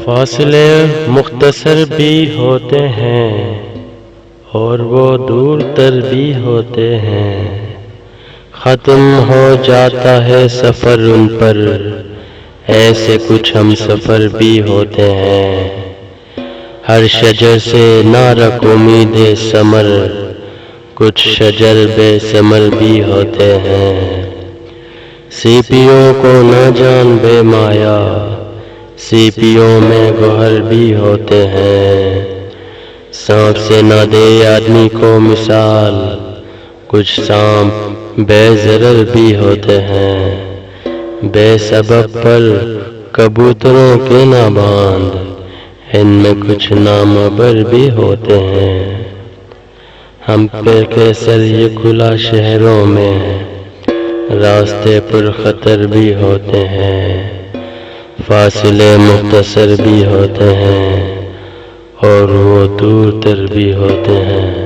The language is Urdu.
فاصلے مختصر بھی ہوتے ہیں اور وہ دور تر بھی ہوتے ہیں، ختم ہو جاتا ہے سفر ان پر، ایسے کچھ ہم سفر بھی ہوتے ہیں۔ ہر شجر سے نہ رکھ امید ثمر، کچھ شجر بے ثمر بھی ہوتے ہیں۔ سیپیوں کو نہ جان بے مایا، سیپیوں میں گوہر بھی ہوتے ہیں۔ سانپ سے نہ دے آدمی کو مثال، کچھ سانپ بے ضرر بھی ہوتے ہیں۔ بے سبب پر کبوتروں کے نہ باندھ، ان میں کچھ نامور بھی ہوتے ہیں۔ ہم پہ کیسر یہ کھلا شہروں میں، راستے پر خطر بھی ہوتے ہیں۔ فاصلے مختصر بھی ہوتے ہیں اور وہ دور تر بھی ہوتے ہیں۔